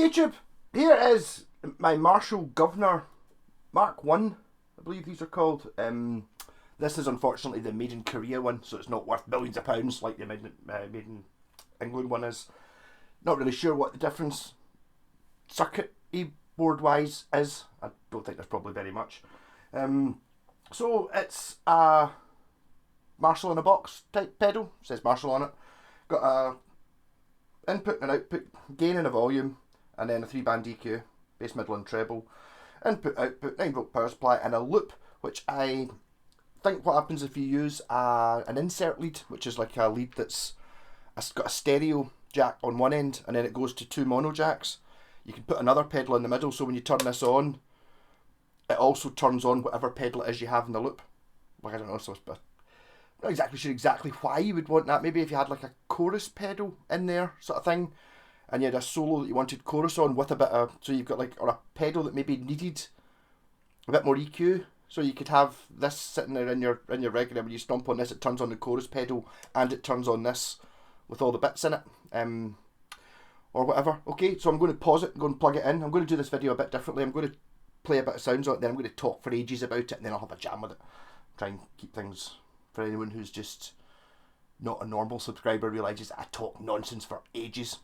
YouTube, here is my Marshall Guv'nor mk1, I believe these are called. This is unfortunately the made in Korea one, so it's not worth millions of pounds like the made in England one is. Not really sure what the difference circuit board wise is. I don't think there's probably very much. So it's a Marshall in a box type pedal, it says Marshall on it. Got a input and output, gain and a volume, and then a 3-band EQ, bass, middle and treble. Input, output, 9-volt power supply, and a loop, which I think what happens if you use an insert lead, which is like a lead that's got a stereo jack on one end, and then it goes to 2 mono jacks. You can put another pedal in the middle, so when you turn this on, it also turns on whatever pedal it is you have in the loop. Like, I don't know, so I'm not exactly sure exactly why you would want that. Maybe if you had like a chorus pedal in there, sort of thing, and you had a solo that you wanted chorus on with a bit of, so you've got like, or a pedal that maybe needed a bit more EQ, so you could have this sitting there in your regular. When you stomp on this, it turns on the chorus pedal and it turns on this with all the bits in it, or whatever. Okay, so I'm going to pause it and go and plug it in. I'm going to do this video a bit differently. I'm going to play a bit of sounds on it, then I'm going to talk for ages about it, and then I'll have a jam with it. Try and keep things, for anyone who's just not a normal subscriber, realises I talk nonsense for ages.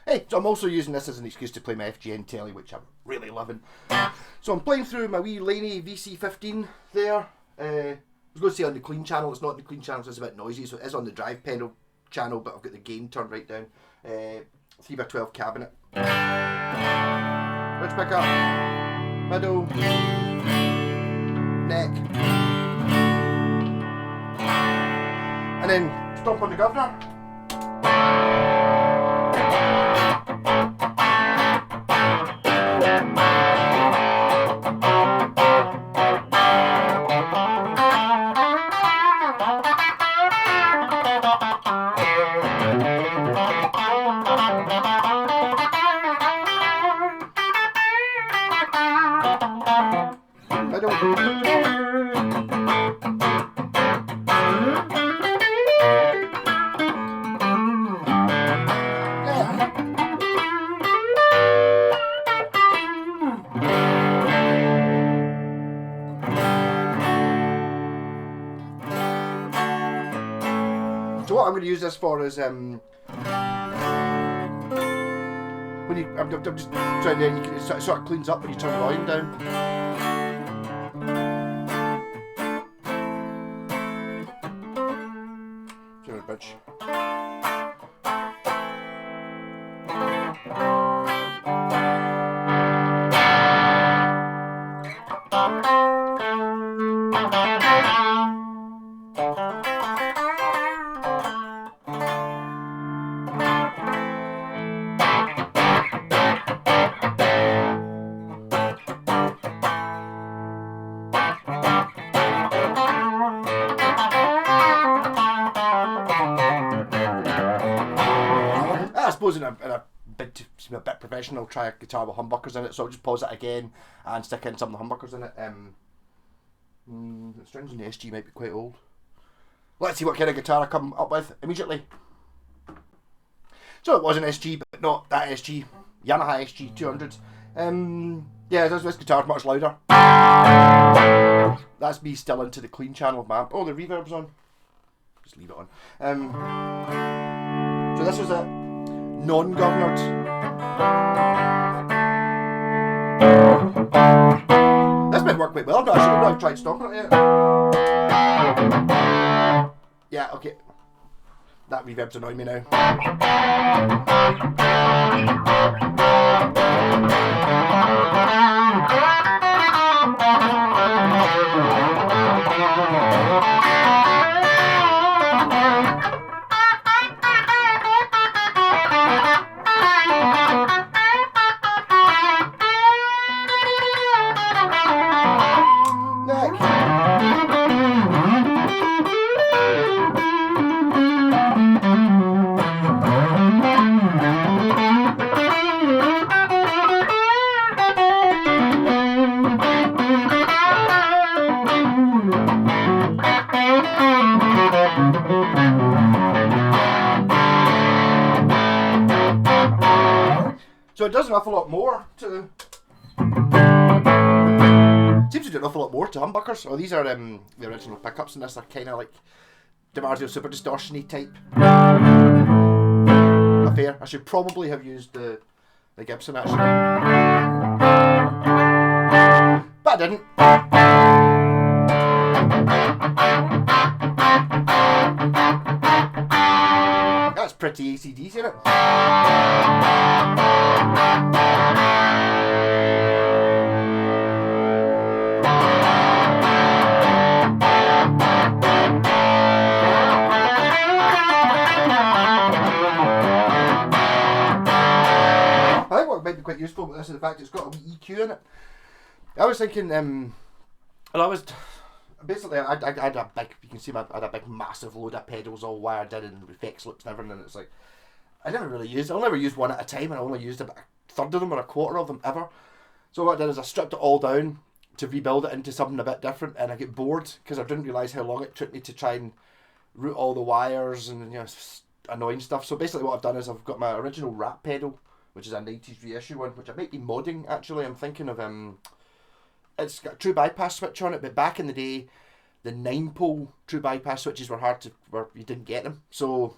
Hey, so I'm also using this as an excuse to play my FGN telly, which I'm really loving. So I'm playing through my wee Laney VC15 there. I was going to say on the clean channel, it's not on the clean channel, so it's a bit noisy, so it is on the drive pedal channel, but I've got the gain turned right down. 3x12 cabinet. Bridge pickup, middle, neck, and then stomp on the Guv'nor. So what I'm going to use this for is when you, I'm just trying to, it sort of cleans up when you turn the volume down. Turn it, bitch. I suppose in a bid to seem a bit professional, try a guitar with humbuckers in it, so I'll just pause it again and stick in some of the humbuckers in it. The strings in the SG might be quite old. Let's see what kind of guitar I come up with immediately. So it was an SG, but not that SG. Yamaha SG 200. Yeah, this guitar's much louder. That's me still into the clean channel of my amp. Oh, the reverb's on. Just leave it on. So this was a non-Guv'nored. This might work quite well. I've tried stomping it yet. Yeah, okay. That reverb's annoying me now. So it does an awful lot more to... Seems to do an awful lot more to humbuckers. Oh, these are the original pickups in this. They're kind of like DiMarzio Super Distortion-y type affair. I should probably have used the Gibson actually. But I didn't. That's pretty ACDC, isn't it? I think what might be quite useful about this is the fact it's got a wee EQ in it. I was thinking, well, I was basically I had a big, you can see I had a big massive load of pedals all wired in and effects loops and everything, and it's like I'll never use one at a time, and I only used about a third of them or a quarter of them ever. So what I did is I stripped it all down to rebuild it into something a bit different, and I get bored because I didn't realise how long it took me to try and route all the wires and, you know, annoying stuff. So basically what I've done is I've got my original Rat pedal, which is a 90s reissue one, which I might be modding actually. I'm thinking of it's got a true bypass switch on it, but back in the day the 9-pole true bypass switches were where you didn't get them, so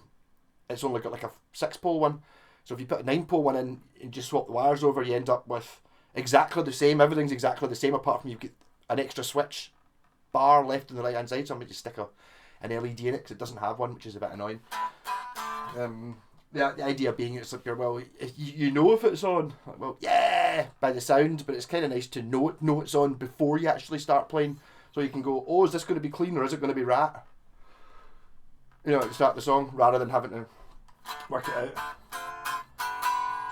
it's only got like a 6-pole one. So if you put a 9-pole one in and just swap the wires over, you end up with exactly the same, everything's exactly the same apart from you get an extra switch bar left on the right hand side, so I'm going to stick an LED in it because it doesn't have one, which is a bit annoying. The idea being it's like, well, you know if it's on, well, yeah, by the sound, but it's kind of nice to know it's on before you actually start playing, so you can go, oh, is this going to be clean or is it going to be Rat? You know, to start the song, rather than having to work it out.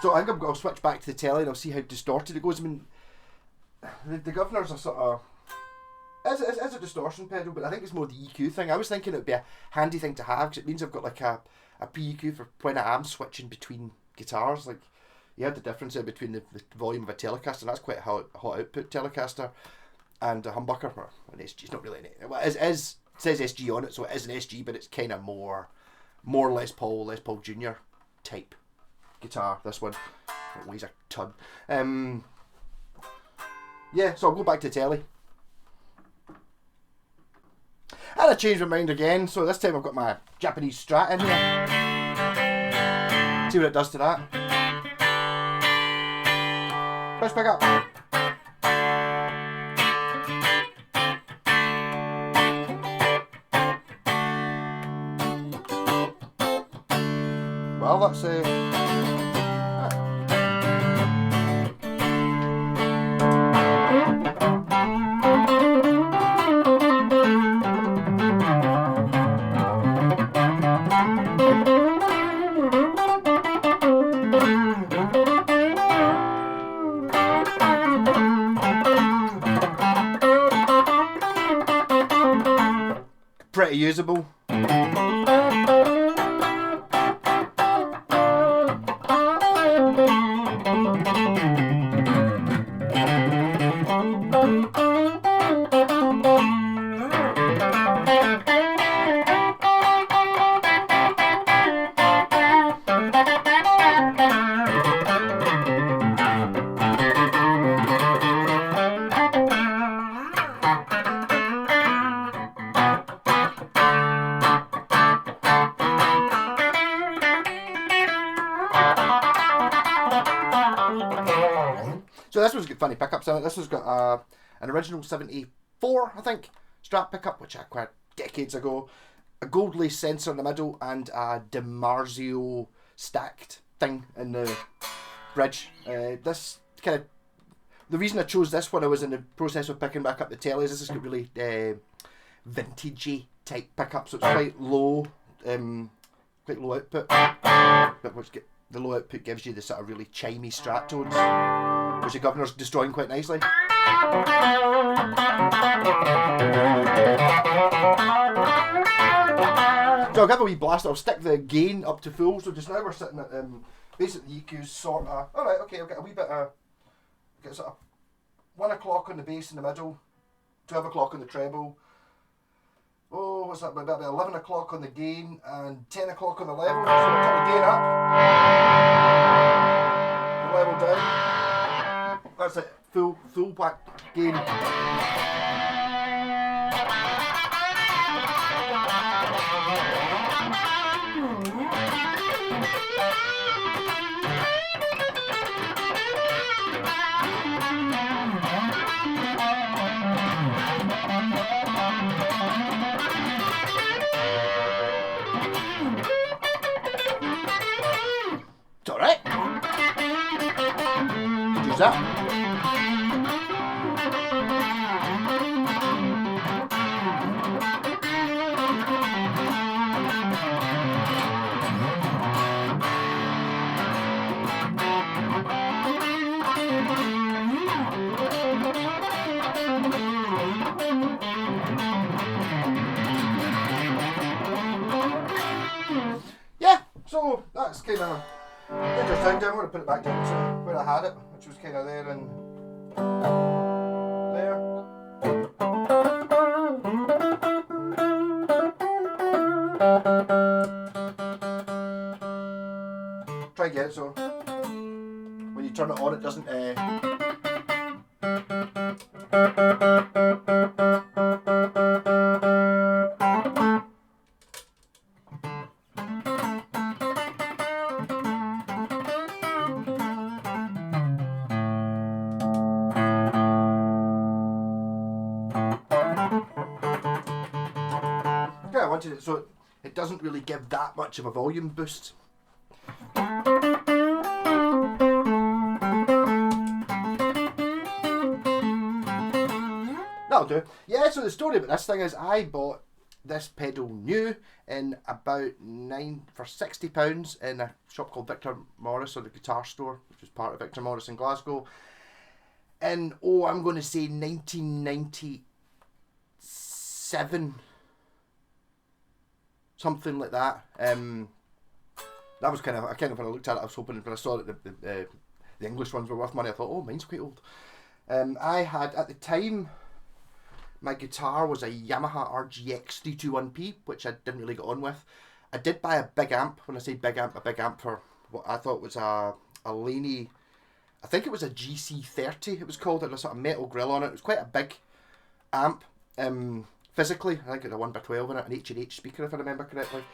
So I think I'll switch back to the telly and I'll see how distorted it goes. I mean, the Guv'nor's a sort of, it's a distortion pedal, but I think it's more the EQ thing. I was thinking it would be a handy thing to have because it means I've got like a pre-EQ for when I am switching between guitars. Like, you had the difference there between the volume of a Telecaster, and that's quite a hot output Telecaster, and a humbucker, or an SG. It's not really it says SG on it, so it is an SG, but it's kind of more Les Paul Junior type guitar. This one, it weighs a ton. Yeah, so I'll go back to telly. And I changed my mind again, so this time I've got my Japanese Strat in here. See what it does to that. First pick up. Well, that's pretty usable. So this one's got funny pickups on it. This one's got an original 74, I think, Strat pickup, which I acquired decades ago, a gold lace sensor in the middle, and a DiMarzio stacked thing in the bridge. This kind of, the reason I chose this one, I was in the process of picking back up the tellies. This is got really vintagey type pickup, so it's quite low output, but the low output gives you the sort of really chimey Strat tones, which the Guv'nor's destroying quite nicely. So I'll give a wee blast. I'll stick the gain up to full. So just now we're sitting at basically the EQ's sort of, alright, okay, I'll get a wee bit of, get sort of 1 o'clock on the bass in the middle, 12 o'clock on the treble. Oh, what's that? About 11 o'clock on the gain and 10 o'clock on the level. So I'll turn the gain up. The level pedal down. That's it, full back gain. It's alright. Use that. Yeah, so that's kind of interesting. I'm going to put it back down to where I had it, which was kind of there and there. Try and get it so when you turn it on, it doesn't. I wanted it so it doesn't really give that much of a volume boost. That'll do. Yeah, so the story about this thing is I bought this pedal new in about for £60 in a shop called Victor Morris, or the guitar store, which was part of Victor Morris in Glasgow. And I'm going to say 1997. Something like that. That was when I looked at it, I was hoping, when I saw that the English ones were worth money, I thought, oh, mine's quite old. I had, at the time, my guitar was a Yamaha RGX 321P, which I didn't really get on with. I did buy a big amp. When I say big amp, a big amp for what I thought was a Laney, I think it was a GC30 it was called. It had a sort of metal grill on it. It was quite a big amp. Physically, I think it had a 1x12 in it, an H&H speaker if I remember correctly.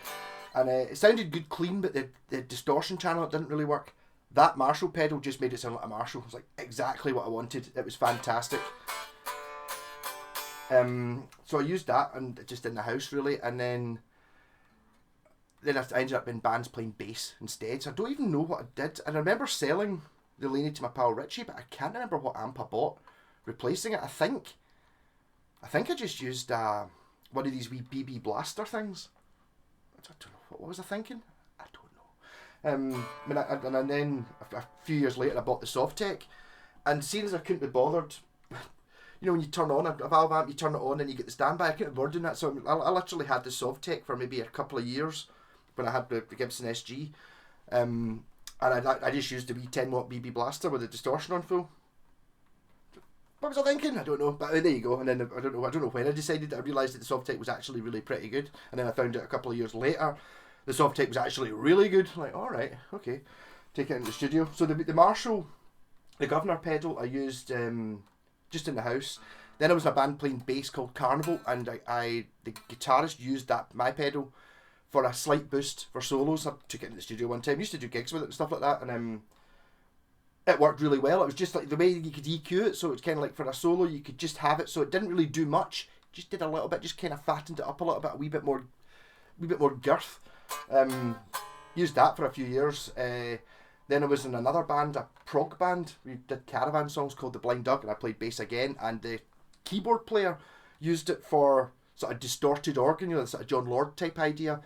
And it sounded good clean, but the distortion channel, it didn't really work. That Marshall pedal just made it sound like a Marshall. It was like exactly what I wanted. It was fantastic. So I used that and just in the house really, and then I ended up in bands playing bass instead. So I don't even know what I did. And I remember selling the Laney to my pal Richie, but I can't remember what amp I bought replacing it. I think I just used one of these wee BB Blaster things. I don't know, what was I thinking? I don't know. And then a few years later I bought the Softtech, and seeing as I couldn't be bothered, you know when you turn on a valve amp, you turn it on and you get the standby, I couldn't be bothered doing that, so I literally had the Softtech for maybe a couple of years when I had the Gibson SG, and I just used the wee 10 watt BB Blaster with the distortion on full. What was I thinking? I don't know, but there you go. And then I don't know when I decided. I realised that the Softtech was actually really pretty good, and then I found out a couple of years later the Softtech was actually really good. Like, all right, okay, take it into the studio. So the Marshall, the Guv'nor pedal I used just in the house. Then I was in a band playing bass called Carnival, and the guitarist used my pedal for a slight boost for solos. I took it into the studio one time. I used to do gigs with it and stuff like that, and it worked really well. It was just like the way you could EQ it, so it's kind of like for a solo you could just have it, so it didn't really do much, just did a little bit, just kind of fattened it up a little bit, a wee bit more girth. Used that for a few years. Then I was in another band, a prog band. We did caravan songs called The Blind Dog, and I played bass again, and the keyboard player used it for sort of distorted organ, you know, the sort of John Lord type idea,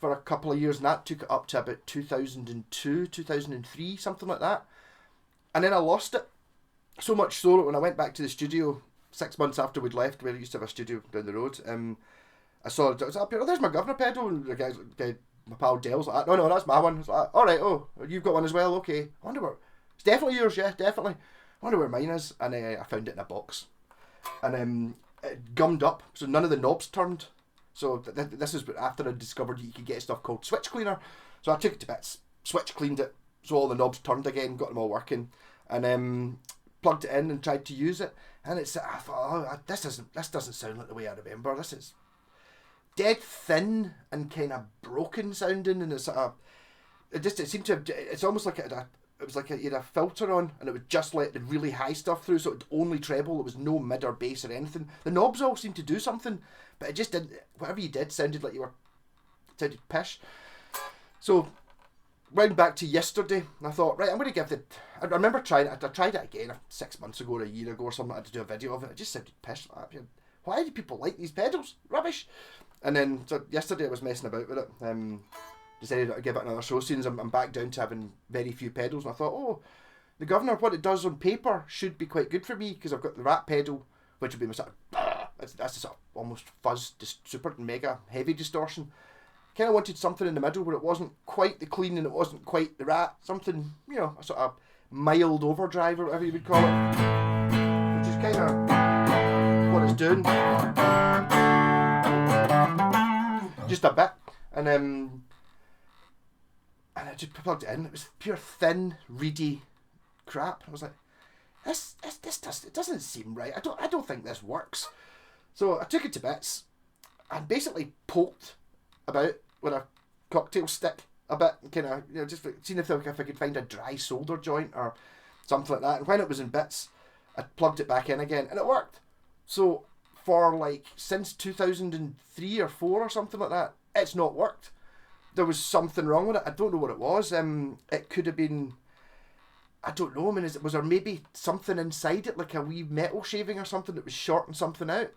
for a couple of years, and that took it up to about 2002, 2003, something like that. And then I lost it. So much so that when I went back to the studio 6 months after we'd left, where I used to have a studio down the road, I saw it was up here, oh, there's my Guv'nor pedal, and the guy, my pal Dale's like, no, that's my one. I was like, alright, oh, you've got one as well, okay. I wonder where, it's definitely yours, yeah, definitely. I wonder where mine is, and I found it in a box. And it gummed up, so none of the knobs turned. So this is after I discovered you could get stuff called switch cleaner. So I took it to bits, switch cleaned it, So all the knobs turned again, got them all working, and plugged it in and tried to use it. And I thought, oh, this doesn't sound like the way I remember. This is dead thin and kind of broken sounding, and it seemed to have, it's almost like it was like you had a filter on, and it would just let the really high stuff through, so it would only treble. There was no mid or bass or anything. The knobs all seemed to do something, but it just didn't. Whatever you did sounded like sounded pish. So round back to yesterday, and I thought, right, I'm going to give it. I remember trying it. I tried it again 6 months ago or a year ago or something. I had to do a video of it. It just sounded pish. Why do people like these pedals? Rubbish. And then so yesterday I was messing about with it. Decided to give it another show. Since I'm back down to having very few pedals, and I thought, oh, the Guv'nor, what it does on paper should be quite good for me, because I've got the Rat pedal, which would be my sort of that's a sort of almost fuzz, super mega heavy distortion. Kind of wanted something in the middle where it wasn't quite the clean and it wasn't quite the Rat. Something, you know, a sort of mild overdrive or whatever you would call it, which is kind of what it's doing. Just a bit, and I just plugged it in. It was pure thin, reedy crap. I was like, this doesn't seem right. I don't think this works. So I took it to bits and basically poked about with a cocktail stick a bit, kind of, you know, just seeing if I could find a dry solder joint or something like that. And when it was in bits, I plugged it back in again, and it worked. So for like since 2003 or 4 or something like that, it's not worked. There was something wrong with it. I don't know what it was. It could have been, I don't know. I mean, was there maybe something inside it, like a wee metal shaving or something that was shorting something out,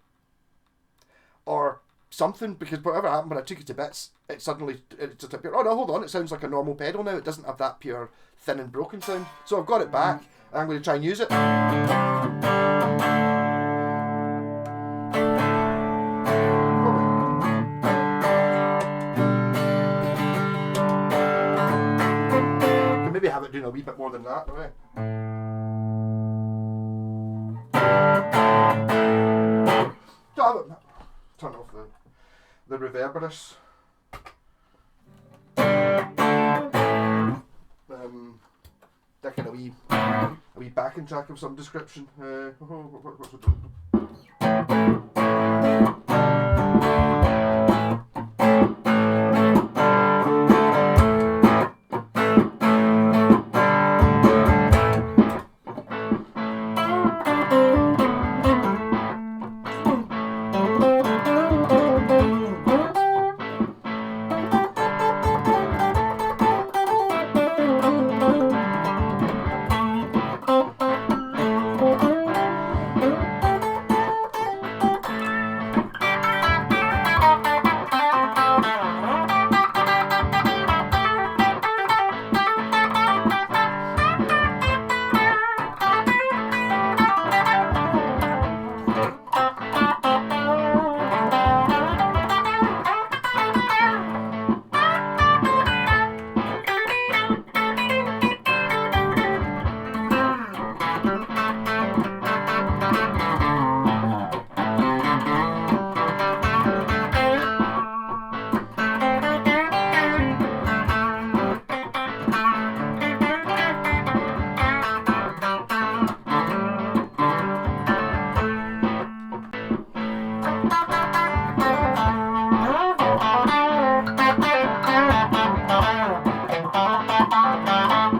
or something? Because whatever happened when I took it to bits, it just appeared. Oh no, hold on! It sounds like a normal pedal now. It doesn't have that pure thin and broken sound. So I've got it back, and I'm going to try and use it. Maybe have it doing a wee bit more than that, right? Turn off the reverberous. Taking a wee backing track of some description. What's it doing?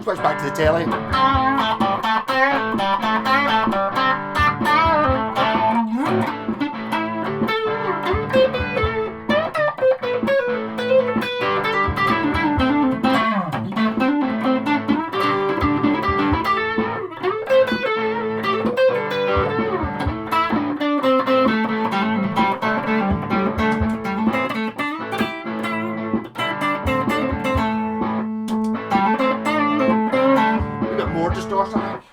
Switch back to the telly. More distortion, I think.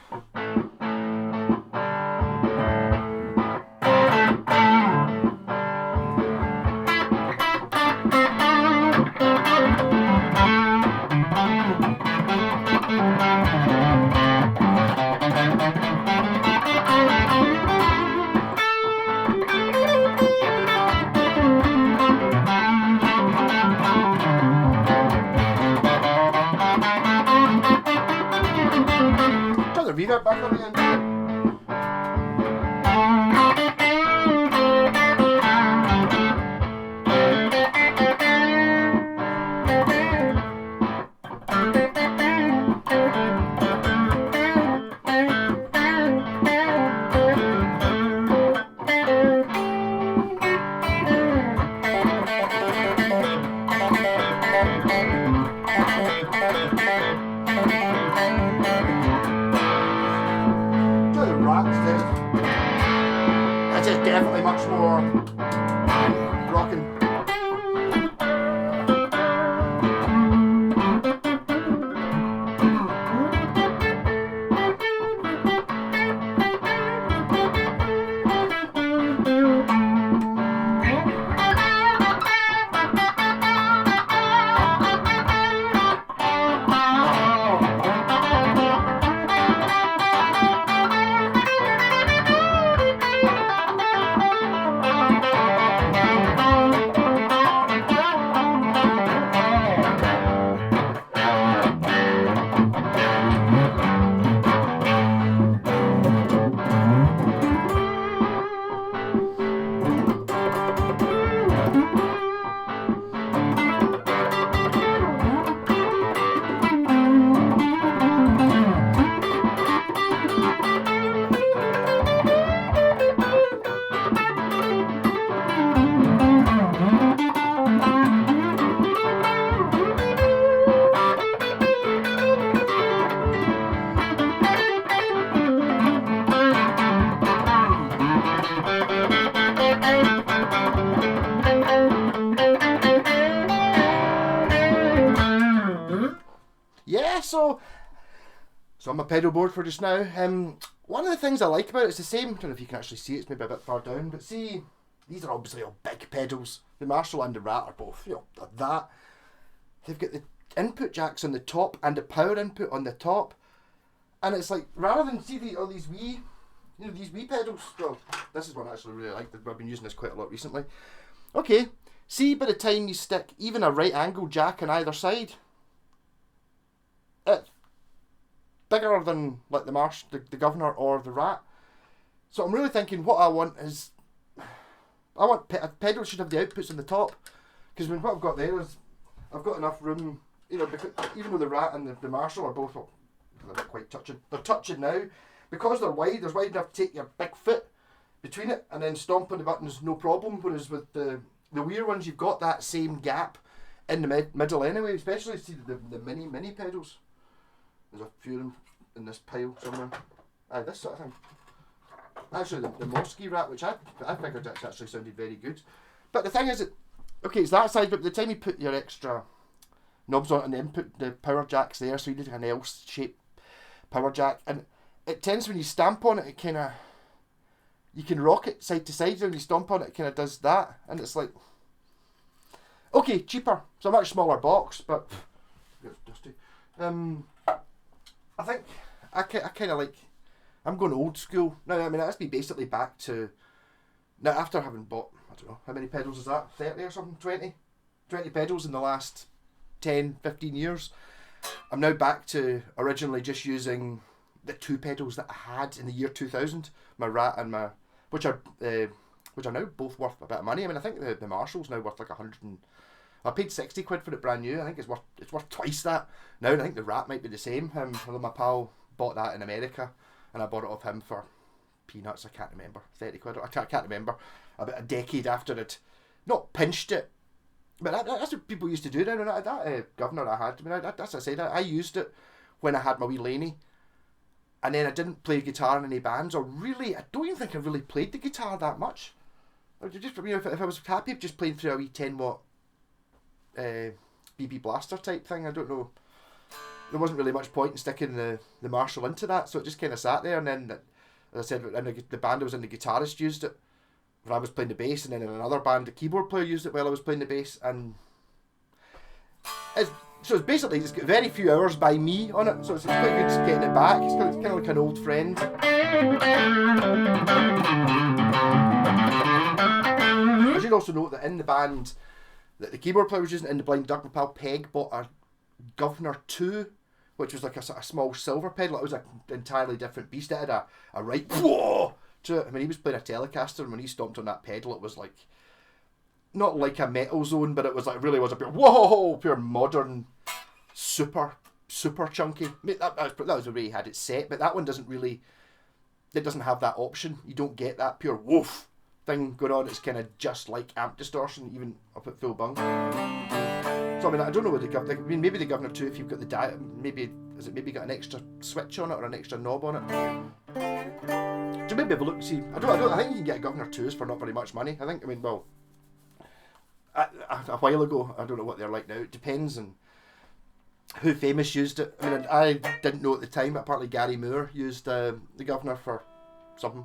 of reverb back on again. This is definitely much more rocking. Yeah, so on my pedal board for just now. One of the things I like about it is the same. I don't know if you can actually see it, it's maybe a bit far down, but see, these are obviously all big pedals. The Marshall and the Rat are both, you know, that. They've got the input jacks on the top and the power input on the top, and it's like, rather than see all these wee, you know, these wee pedals. Well, this is one I actually really like. I've been using this quite a lot recently. Okay, see, by the time you stick even a right angle jack on either side, it's bigger than like the Guv'nor or the Rat. So I'm really thinking what I want is, I want a pedal should have the outputs on the top, because what I've got there is I've got enough room, you know, because even though the Rat and the Marshall are both, well, they're not quite touching. They're touching now. Because they're wide, there's wide enough to take your big foot between it and then stomp on the buttons, no problem. Whereas with the weird ones, you've got that same gap in the middle anyway, especially see the mini pedals. There's a few of them in this pile somewhere. This sort of thing. Actually, the Mosky Rat, which I figured it actually sounded very good. But the thing is, okay, it's that side, but by the time you put your extra knobs on and then put the power jacks there, so you need an L-shaped power jack, and it tends, when you stamp on it, it kind of, you can rock it side to side, and when you stomp on it, it kind of does that, and it's like, okay, cheaper. It's a much smaller box, but it's dusty. I think I kind of like, I'm going old school now. I mean, it has to be basically back to now, after having bought, I don't know, how many pedals is that, 30 or something, 20 pedals in the last 10, 15 years. I'm now back to originally just using the two pedals that I had in the year 2000, my Rat and my, which are now both worth a bit of money. I mean, I think the Marshall's now worth like 100 and, I paid 60 quid for it brand new. I think it's worth twice that now, and I think the Rat might be the same. Although my pal bought that in America, and I bought it off him for peanuts. I can't remember, 30 quid. I can't remember. About a decade after it, not pinched it, but that's what people used to do. Now that Guv'nor I had, I mean, that's what I said. I used it when I had my wee Laney, and then I didn't play guitar in any bands, or really, I don't even think I really played the guitar that much. I just, you know, if I was happy just playing through a wee 10-watt BB Blaster type thing, I don't know. There wasn't really much point in sticking the Marshall into that, so it just kind of sat there. And then, as I said, in the band I was in, the guitarist used it when I was playing the bass, and then in another band the keyboard player used it while I was playing the bass. And so it's basically just got very few hours by me on it, so it's quite good just getting it back. It's kind of like an old friend. I should also note that in the band that the keyboard player was using in the Blind Duck, my pal Peg bought a Guv'nor 2, which was like a sort of small silver pedal. It was an entirely different beast. It had a right whoa to it. I mean, he was playing a Telecaster, and when he stomped on that pedal, it was like, not like a Metal Zone, but it was like, really was a pure, whoa, pure modern, super chunky. That was the way he had it set, but that one doesn't really, it doesn't have that option. You don't get that pure woof thing going on. It's kind of just like amp distortion, even up at full bung. So I mean, I don't know what the Guv'nor, I mean, maybe the Guv'nor 2, if you've got the diet, maybe, has it maybe got an extra switch on it or an extra knob on it? So maybe have a look, see, I think you can get Guv'nor 2s for not very much money. I mean, well, a while ago, I don't know what they're like now, it depends on who famous used it. I mean, I didn't know at the time, but apparently Gary Moore used the Guv'nor for something.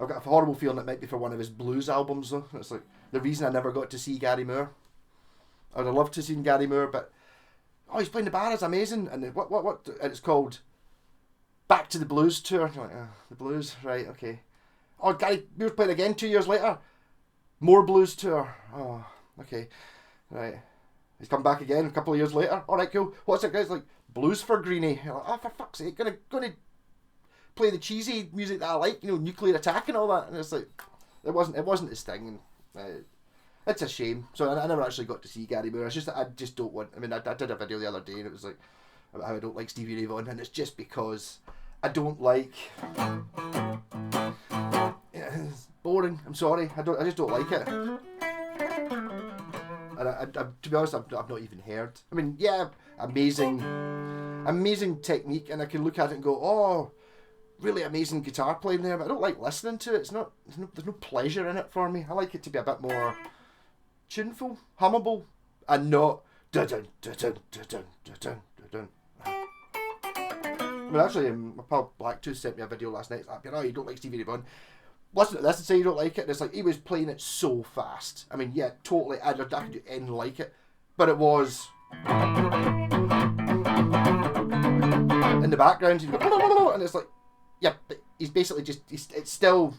I've got a horrible feeling it might be for one of his blues albums though. It's like the reason I never got to see Gary Moore. I would have loved to have seen Gary Moore, but he's playing the bar, it's amazing. And what and it's called Back to the Blues Tour. You're like, the blues, right, okay. Oh, Gary Moore's playing again 2 years later. More blues tour. Oh, okay. Right. He's come back again a couple of years later. Alright, cool. What's it, guys? Like, Blues for Greenie. You're like, oh, for fuck's sake, gonna play the cheesy music that I like, Nuclear Attack and all that. And it's like, it wasn't his thing. And it's a shame. So I never actually got to see Gary Moore. It's just that I just don't want, I mean, I did a video the other day and it was like, about how I don't like Stevie Ray Vaughan, and it's just because I don't like, it's boring, I'm sorry, I just don't like it. And I, to be honest, I've not even heard. I mean, yeah, amazing technique, and I can look at it and go, oh, really amazing guitar playing there, but I don't like listening to it. There's no pleasure in it for me. I like it to be a bit more tuneful, hummable, and not dun dun dun dun dun dun dun dun. I mean, actually, my pal Blacktooth sent me a video last night. It's like, you don't like Stevie Ray Vaughan. Listen to this and say you don't like it. And it's like, he was playing it so fast. I mean, yeah, totally. I could do anything like it. But it was in the background, and it's like, yeah, but he's basically just, it's still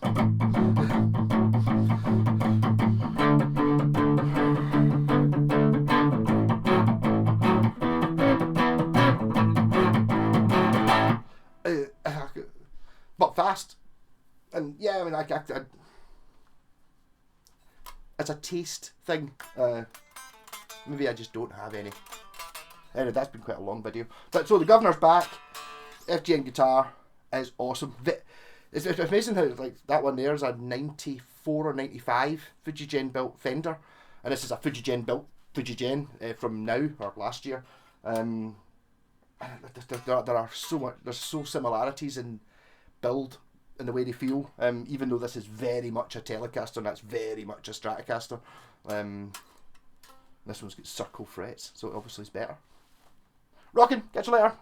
but fast. And yeah, I mean, I it's a taste thing. Maybe I just don't have any. Anyway, that's been quite a long video. But so the Guv'nor's back. FGN guitar is awesome. It's amazing how like that one there is a 94 or 95 Fujigen built Fender, and this is a Fujigen built Fujigen from now or last year. There are there's so similarities in build and the way they feel, even though this is very much a Telecaster and that's very much a Stratocaster. This one's got circle frets, so it obviously is better. Rockin', catch you later.